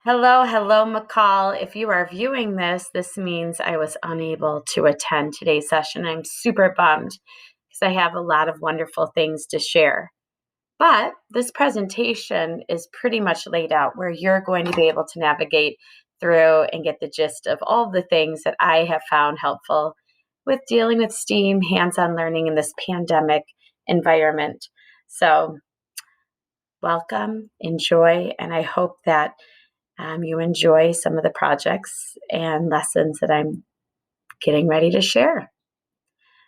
Hello, McCall. If you are viewing this means I was unable to attend today's session. I'm super bummed because I have a lot of wonderful things to share. But this presentation is pretty much laid out where you're going to be able to navigate through and get the gist of all the things that I have found helpful with dealing with STEAM, hands-on learning in this pandemic environment. So welcome, enjoy, and I hope that you enjoy some of the projects and lessons that I'm getting ready to share.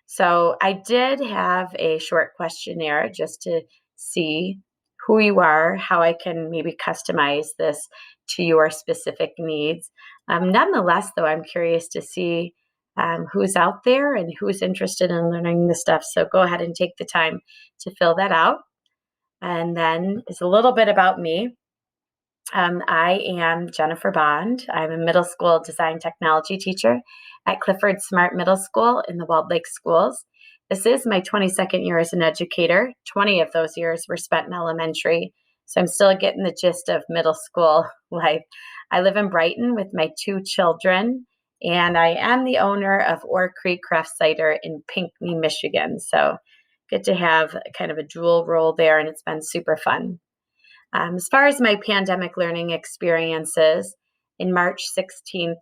So I did have a short questionnaire just to see who you are, how I can maybe customize this to your specific needs. Nonetheless, though, I'm curious to see who's out there and who's interested in learning this stuff. So go ahead and take the time to fill that out. And then it's a little bit about me. I am Jennifer Bond. I'm a middle school design technology teacher at Clifford Smart Middle School in the Walled Lake Schools. This is my 22nd year as an educator. 20 of those years were spent in elementary, so I'm still getting the gist of middle school life. I live in Brighton with my two children, and I am the owner of Ore Creek Craft Cider in Pinckney, Michigan. So get to have kind of a dual role there, and it's been super fun. As far as my pandemic learning experiences, in March 16th,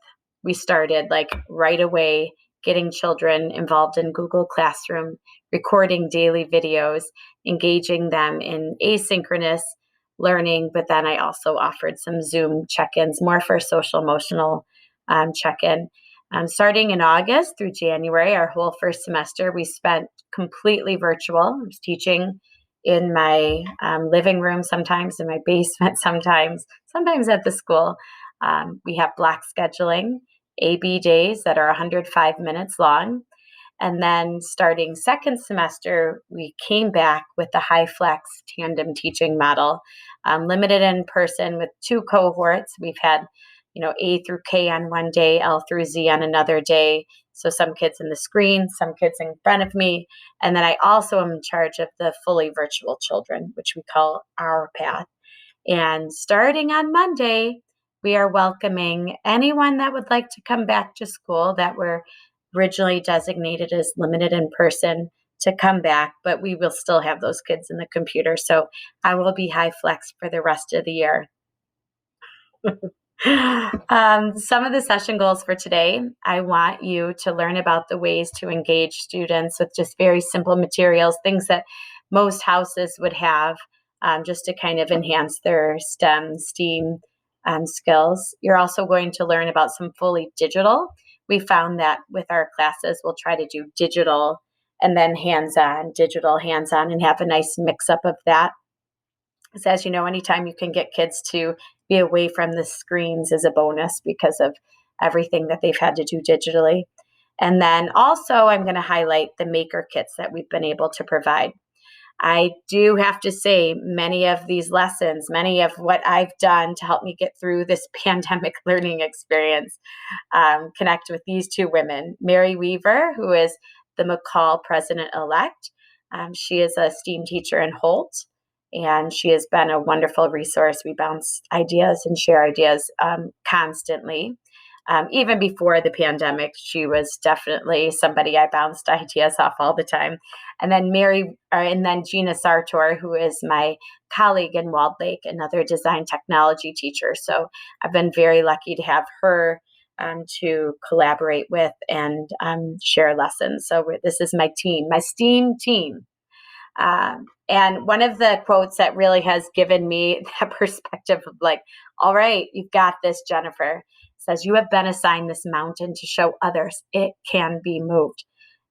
we started like right away getting children involved in Google Classroom, recording daily videos, engaging them in asynchronous learning. But then I also offered some Zoom check-ins, more for social emotional check-in. Starting in August through January, our whole first semester, we spent completely virtual. I was teaching in my living room sometimes, in my basement sometimes at the school. We have block scheduling, AB days that are 105 minutes long. And then starting second semester, we came back with the high flex tandem teaching model, limited in person with two cohorts. We've had, A through K on one day, L through Z on another day. So some kids in the screen, some kids in front of me. And then I also am in charge of the fully virtual children, which we call our path. And starting on Monday, we are welcoming anyone that would like to come back to school that were originally designated as limited in person to come back, but we will still have those kids in the computer. So I will be high flex for the rest of the year. Some of the session goals for today, I want you to learn about the ways to engage students with just very simple materials, things that most houses would have, just to kind of enhance their STEAM skills. You're also going to learn about some fully digital. We found that with our classes, we'll try to do digital and then hands-on, digital, hands-on, and have a nice mix-up of that. Because as you know, anytime you can get kids to be away from the screens is a bonus because of everything that they've had to do digitally. And then also I'm going to highlight the maker kits that we've been able to provide. I do have to say many of these lessons, many of what I've done to help me get through this pandemic learning experience, connect with these two women, Mary Weaver, who is the McCall president-elect. She is a STEAM teacher in Holt, and she has been a wonderful resource. We bounce ideas and share ideas constantly. Even before the pandemic, she was definitely somebody I bounced ideas off all the time. And then Gina Sartor, who is my colleague in Walled Lake, another design technology teacher. So I've been very lucky to have her to collaborate with and share lessons. So this is my team, my STEAM team. And one of the quotes that really has given me that perspective of like, all right, you've got this, Jennifer, says, you have been assigned this mountain to show others it can be moved.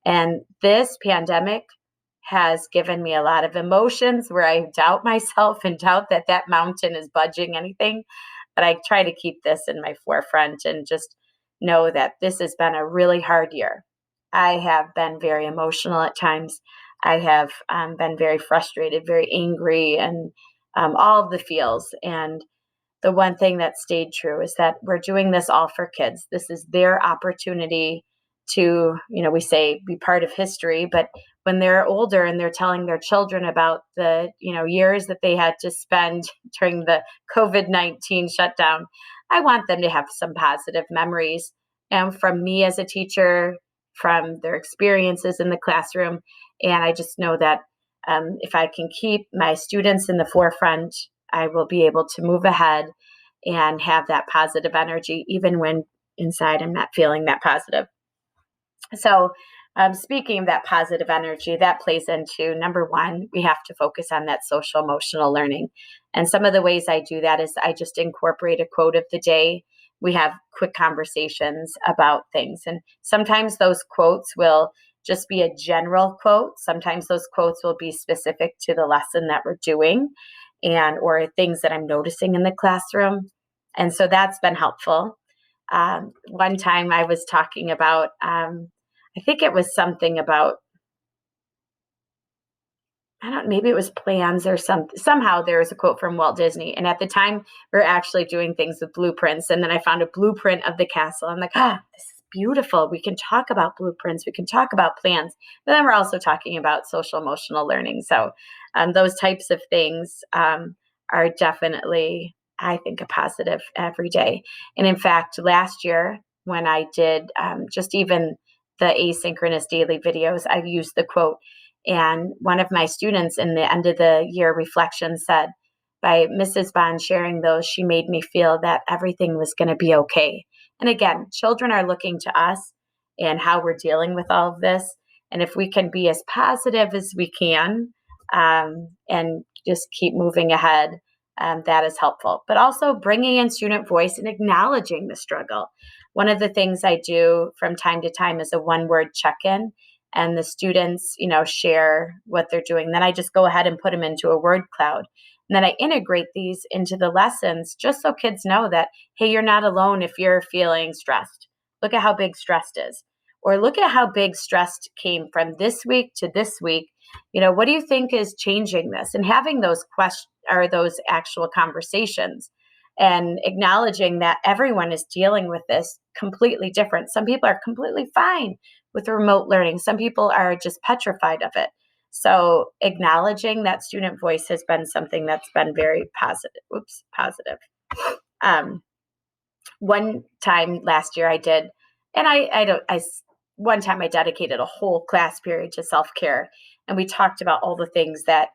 And this pandemic has given me a lot of emotions where I doubt myself and doubt that that mountain is budging anything. But I try to keep this in my forefront and just know that this has been a really hard year. I have been very emotional at times. I have been very frustrated, very angry, and all of the feels. And the one thing that stayed true is that we're doing this all for kids. This is their opportunity to, we say be part of history, but when they're older and they're telling their children about the, years that they had to spend during the COVID-19 shutdown, I want them to have some positive memories, and from me as a teacher, from their experiences in the classroom. And I just know that if I can keep my students in the forefront, I will be able to move ahead and have that positive energy, even when inside I'm not feeling that positive. So, speaking of that positive energy, that plays into number one, we have to focus on that social emotional learning. And some of the ways I do that is I just incorporate a quote of the day. We have quick conversations about things. And sometimes those quotes will just be a general quote. Sometimes those quotes will be specific to the lesson that we're doing and or things that I'm noticing in the classroom. And so that's been helpful. One time I was talking about I think it was something about, I don't, maybe it was plans or something. Somehow there was a quote from Walt Disney. And at the time, we are actually doing things with blueprints. And then I found a blueprint of the castle. I'm like, this is beautiful. We can talk about blueprints. We can talk about plans. But then we're also talking about social emotional learning. So those types of things are definitely, I think, a positive every day. And in fact, last year, when I did just even the asynchronous daily videos, I used the quote. And one of my students in the end of the year reflection said, by Mrs. Bond sharing those, she made me feel that everything was going to be okay. And again, children are looking to us and how we're dealing with all of this. And if we can be as positive as we can and just keep moving ahead, that is helpful. But also bringing in student voice and acknowledging the struggle. One of the things I do from time to time is a one-word check-in, and the students, share what they're doing. Then I just go ahead and put them into a word cloud. And then I integrate these into the lessons just so kids know that, hey, you're not alone if you're feeling stressed. Look at how big stressed is. Or look at how big stressed came from this week to this week. What do you think is changing this? And having those questions or those actual conversations and acknowledging that everyone is dealing with this completely different. Some people are completely fine with remote learning. Some people are just petrified of it. So acknowledging that student voice has been something that's been very positive. Positive. Um, One time last year I did, and one time I dedicated a whole class period to self-care, and we talked about all the things that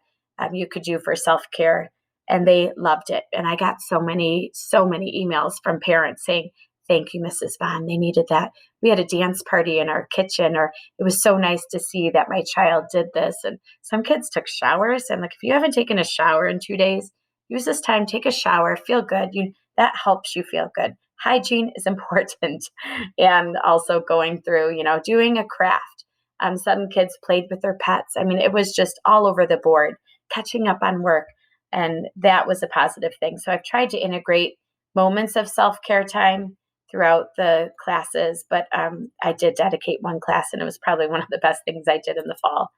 you could do for self-care, and they loved it. And I got so many emails from parents saying, thank you, Mrs. Bond. They needed that. We had a dance party in our kitchen, or it was so nice to see that my child did this. And some kids took showers. And like, if you haven't taken a shower in 2 days, use this time, take a shower, feel good. That helps you feel good. Hygiene is important. And also going through, doing a craft. Some kids played with their pets. I mean, it was just all over the board, catching up on work. And that was a positive thing. So I've tried to integrate moments of self-care time throughout the classes, but I did dedicate one class, and it was probably one of the best things I did in the fall.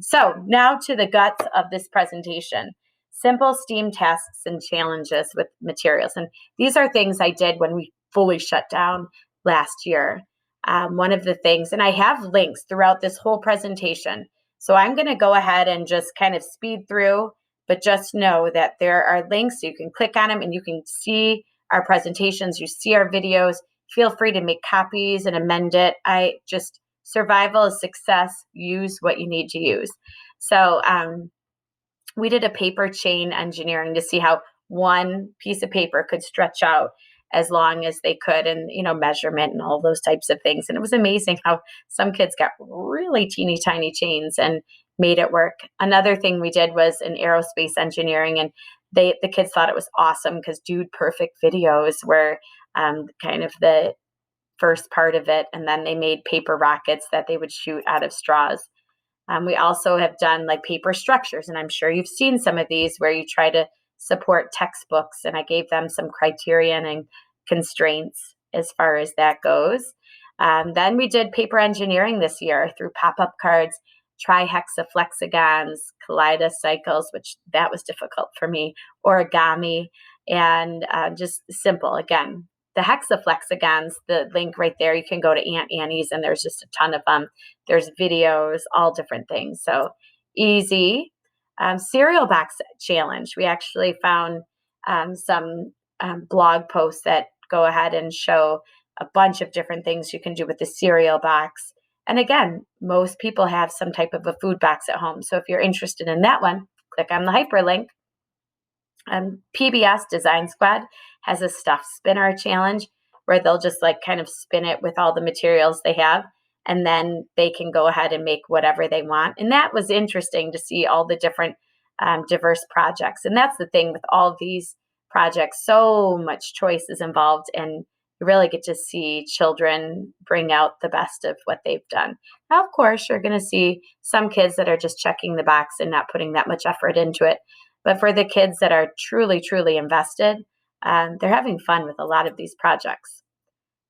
So now to the guts of this presentation. Simple STEAM tasks and challenges with materials. And these are things I did when we fully shut down last year. One of the things, and I have links throughout this whole presentation. So I'm going to go ahead and just kind of speed through, but just know that there are links. So you can click on them and you can see our presentations, you see our videos. Feel free to make copies and amend it. Survival is success. Use what you need to use. So we did a paper chain engineering to see how one piece of paper could stretch out as long as they could, and measurement and all those types of things. And it was amazing how some kids got really teeny tiny chains and made it work. Another thing we did was in aerospace engineering, and the kids thought it was awesome because dude perfect videos were kind of the first part of it. And then they made paper rockets that they would shoot out of straws. We also have done like paper structures, and I'm sure you've seen some of these where you try to support textbooks, and I gave them some criterion and constraints as far as that goes. Then we did paper engineering this year through pop-up cards, trihexaflexagons, kaleidocycles, which that was difficult for me, origami, and just simple. Again, the hexaflexagons, the link right there, you can go to Aunt Annie's and there's just a ton of them. There's videos, all different things. So easy. Cereal box challenge. We actually found some blog posts that go ahead and show a bunch of different things you can do with the cereal box. And again, most people have some type of a food box at home. So if you're interested in that one, click on the hyperlink. PBS Design Squad has a stuffed spinner challenge where they'll just like kind of spin it with all the materials they have, and then they can go ahead and make whatever they want. And that was interesting to see all the different diverse projects. And that's the thing with all of these projects, so much choice is involved, and you really get to see children bring out the best of what they've done. Now, of course, you're going to see some kids that are just checking the box and not putting that much effort into it. But for the kids that are truly, truly invested, they're having fun with a lot of these projects.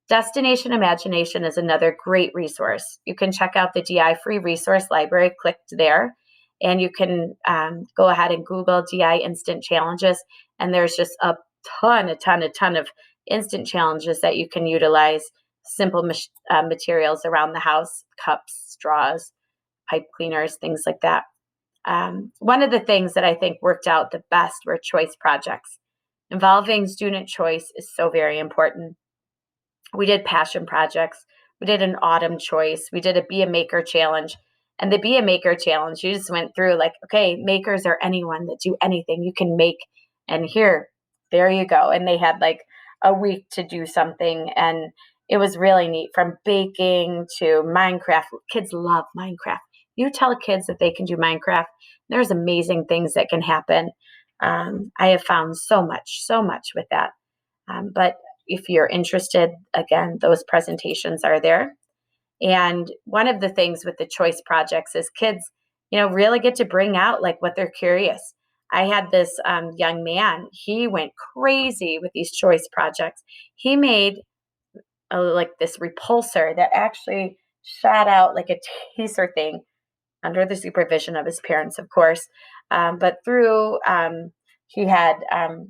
Destination Imagination is another great resource. You can check out the DI free resource library, clicked there, and you can go ahead and Google DI instant challenges. And there's just a ton of instant challenges that you can utilize, simple materials around the house, cups, straws, pipe cleaners, things like that. One of the things that I think worked out the best were choice projects. Involving student choice is so very important. We did passion projects. We did an autumn choice. We did a Be a Maker challenge. And the Be a Maker challenge, you just went through like, okay, makers are anyone that do anything you can make. And there you go. And they had like a week to do something. And it was really neat, from baking to Minecraft. Kids love Minecraft. You tell kids that they can do Minecraft, there's amazing things that can happen. I have found so much with that. But if you're interested, again, those presentations are there. And one of the things with the choice projects is kids, really get to bring out like what they're curious. I had this young man, he went crazy with these choice projects. He made like this repulsor that actually shot out like a taser thing under the supervision of his parents, of course. But through, he had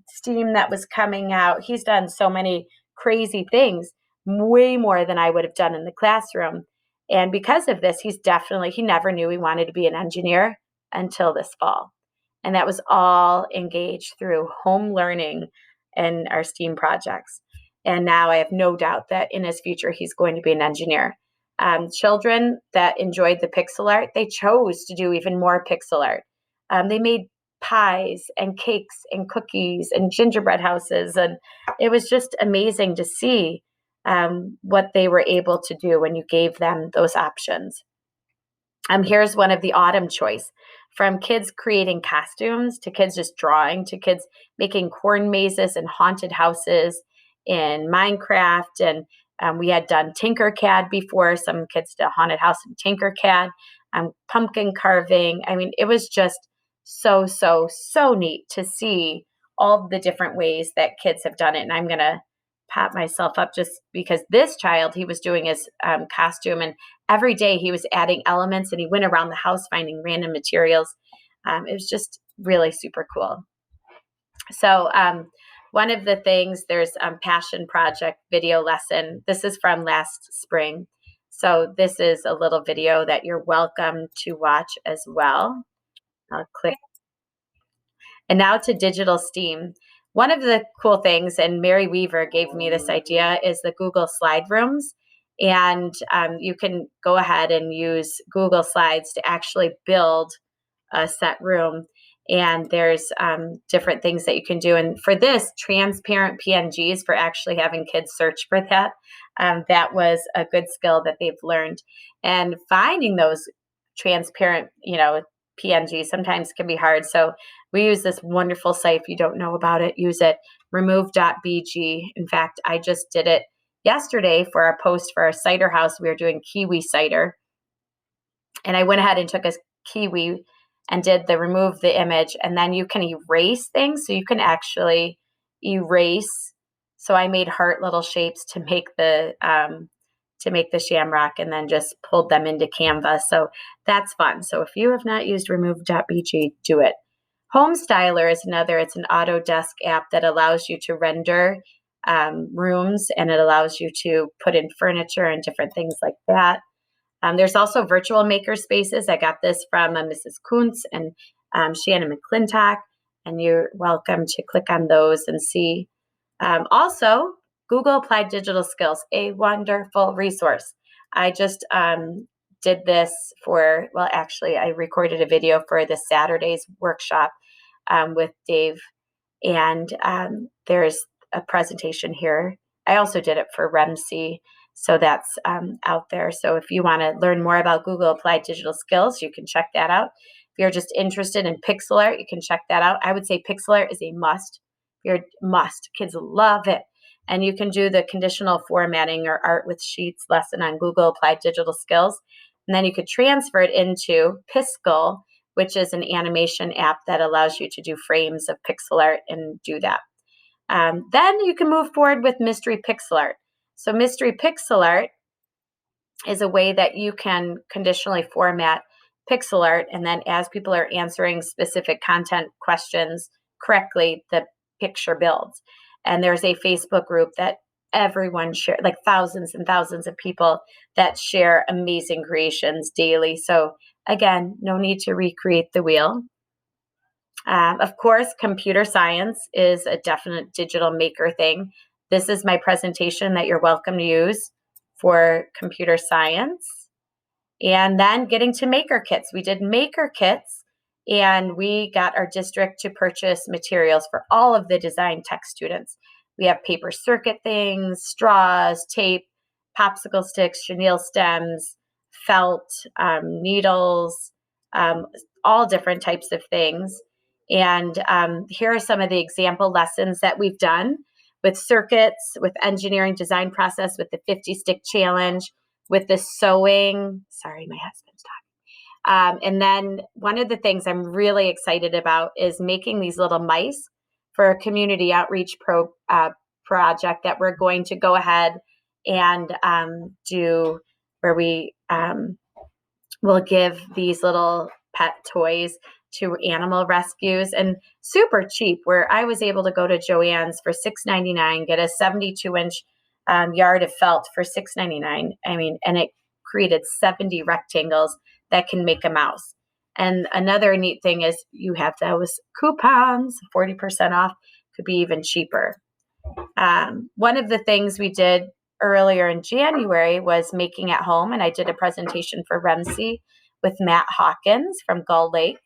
steam that was coming out. He's done so many crazy things, way more than I would have done in the classroom. And because of this, he never knew he wanted to be an engineer until this fall. And that was all engaged through home learning and our STEAM projects. And now I have no doubt that in his future, he's going to be an engineer. Children that enjoyed the pixel art, they chose to do even more pixel art. They made pies and cakes and cookies and gingerbread houses. And it was just amazing to see what they were able to do when you gave them those options. Here's one of the autumn choice. From kids creating costumes to kids just drawing to kids making corn mazes and haunted houses in Minecraft. And we had done Tinkercad before. Some kids did a haunted house in Tinkercad, pumpkin carving. I mean, it was just so neat to see all the different ways that kids have done it. And I'm going to pat myself up just because this child, he was doing his costume, and every day he was adding elements, and he went around the house finding random materials. It was just really super cool. So one of the things, there's Passion Project video lesson. This is from last spring. So this is a little video that you're welcome to watch as well. I'll click. And now to digital STEAM. One of the cool things, and Mary Weaver gave me this idea, is the Google Slide Rooms. And you can go ahead and use Google Slides to actually build a set room. And there's different things that you can do. And for this, transparent PNGs, for actually having kids search for that, that was a good skill that they've learned. And finding those transparent, PNGs sometimes can be hard. So we use this wonderful site. If you don't know about it, use it, remove.bg. In fact, I just did it yesterday for our post for our cider house. We were doing kiwi cider. And I went ahead and took a kiwi and did the remove the image, and then you can erase things. So you can actually erase. So I made heart little shapes to make the shamrock, and then just pulled them into Canva. So that's fun. So if you have not used remove.bg, do it. Home Styler is another. It's an Autodesk app that allows you to render rooms, and it allows you to put in furniture and different things like that. There's also virtual maker spaces. I got this from Mrs. Kuntz and Shannon McClintock, and you're welcome to click on those and see. Also, Google Applied Digital Skills, a wonderful resource. I just did this for, well, actually, I recorded a video for this Saturday's workshop with Dave, and there's a presentation here. I also did it for REMC, so that's out there. So if you want to learn more about Google Applied Digital Skills, you can check that out. If you're just interested in pixel art, you can check that out. I would say pixel art is a must. You're must. Kids love it. And you can do the conditional formatting or art with sheets lesson on Google Applied Digital Skills. And then you could transfer it into Piskel, which is an animation app that allows you to do frames of pixel art and do that. Then you can move forward with Mystery Pixel Art. So Mystery Pixel Art is a way that you can conditionally format pixel art, and then as people are answering specific content questions correctly, the picture builds. And there's a Facebook group that everyone share, like thousands and thousands of people that share amazing creations daily. So again, no need to recreate the wheel. Of course, computer science is a definite digital maker thing. This is my presentation that you're welcome to use for computer science. And then getting to maker kits. We did maker kits, and we got our district to purchase materials for all of the design tech students. We have paper circuit things, straws, tape, popsicle sticks, chenille stems, felt, needles, all different types of things. And here are some of the example lessons that we've done with circuits, with engineering design process, with the 50 stick challenge, with the sewing. Sorry, my husband's talking. And then one of the things I'm really excited about is making these little mice for a community outreach project that we're going to go ahead and do, where we will give these little pet toys to animal rescues, and super cheap, where I was able to go to Joann's for $6.99, get a 72-inch yard of felt for $6.99. I mean, and it created 70 rectangles that can make a mouse. And another neat thing is you have those coupons, 40% off, could be even cheaper. One of the things we did earlier in January was making at home, and I did a presentation for REMC with Matt Hawkins from Gull Lake.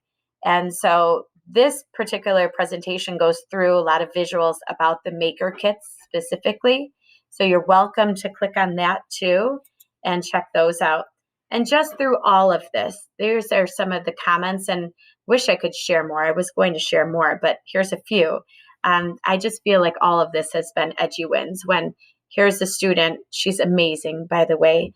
And so this particular presentation goes through a lot of visuals about the maker kits specifically. So you're welcome to click on that too and check those out. And just through all of this, these are some of the comments, and wish I could share more. I was going to share more, but here's a few. I just feel like all of this has been edgy wins. When here's a student, she's amazing, by the way.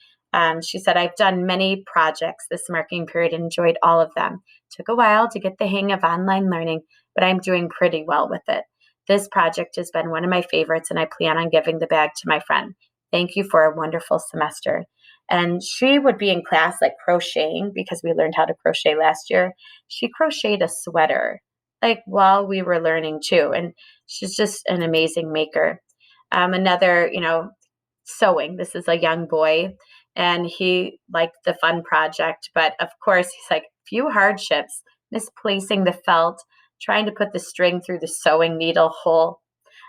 She said, I've done many projects this marking period and enjoyed all of them. Took a while to get the hang of online learning, but I'm doing pretty well with it. This project has been one of my favorites, and I plan on giving the bag to my friend. Thank you for a wonderful semester. And she would be in class like crocheting, because we learned how to crochet last year. She crocheted a sweater like while we were learning too. And she's just an amazing maker. Another, sewing. This is a young boy, and he liked the fun project, but of course he's like, few hardships, misplacing the felt, trying to put the string through the sewing needle hole,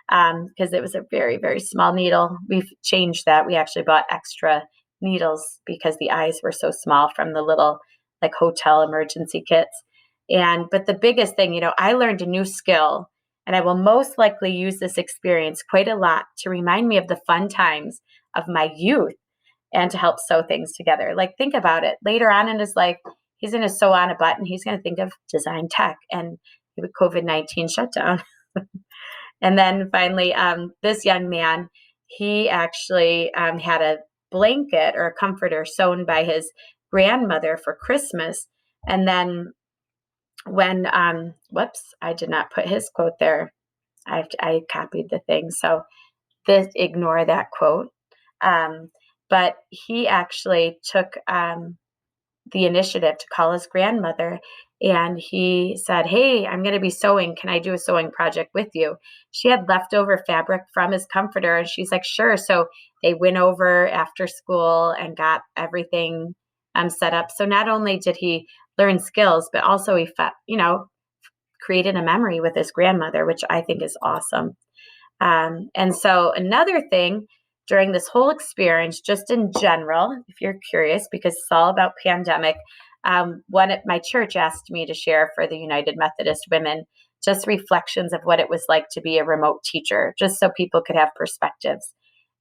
because it was a very, very small needle. We've changed that. We actually bought extra needles because the eyes were so small from the little like hotel emergency kits. But the biggest thing, I learned a new skill, and I will most likely use this experience quite a lot to remind me of the fun times of my youth and to help sew things together. Like, think about it. Later on in his life, he's going to sew on a button. He's going to think of design tech and the COVID-19 shutdown. And then finally, this young man, he actually had a blanket or a comforter sewn by his grandmother for Christmas. And then when, whoops, I did not put his quote there. I copied the thing. So ignore that quote. But he actually took the initiative to call his grandmother, and he said, hey, I'm going to be sewing. Can I do a sewing project with you? She had leftover fabric from his comforter, and she's like, sure. So they went over after school and got everything set up. So not only did he learn skills, but also he created a memory with his grandmother, which I think is awesome. And so another thing during this whole experience, just in general, if you're curious, because it's all about pandemic, one at my church asked me to share for the United Methodist Women just reflections of what it was like to be a remote teacher, just so people could have perspectives.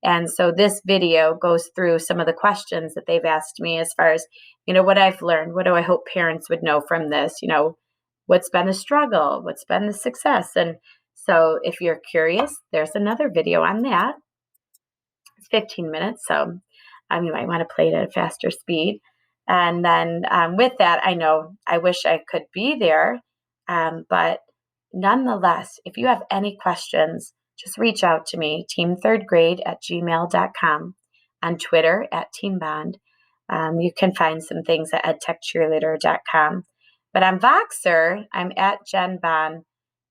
And so this video goes through some of the questions that they've asked me as far as, what I've learned. What do I hope parents would know from this? What's been the struggle? What's been the success? And so if you're curious, there's another video on that. It's 15 minutes, so you might want to play it at a faster speed. And then with that, I know I wish I could be there, but nonetheless, if you have any questions, just reach out to me, teamthirdgrade@gmail.com, on Twitter @teambond. You can find some things at edtechcheerleader.com. But on Voxer, I'm at Jen Bond,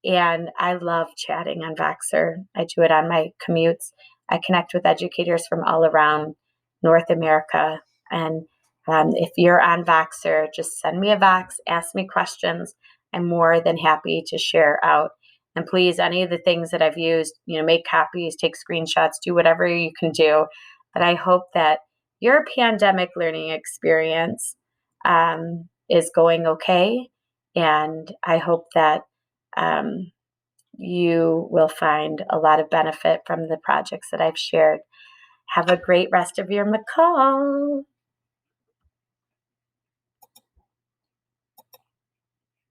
and I love chatting on Voxer. I do it on my commutes. I connect with educators from all around North America. And if you're on Voxer, just send me a Vox, ask me questions. I'm more than happy to share out. And please, any of the things that I've used, make copies, take screenshots, do whatever you can do. But I hope that your pandemic learning experience is going okay. And I hope that you will find a lot of benefit from the projects that I've shared. Have a great rest of your McCall.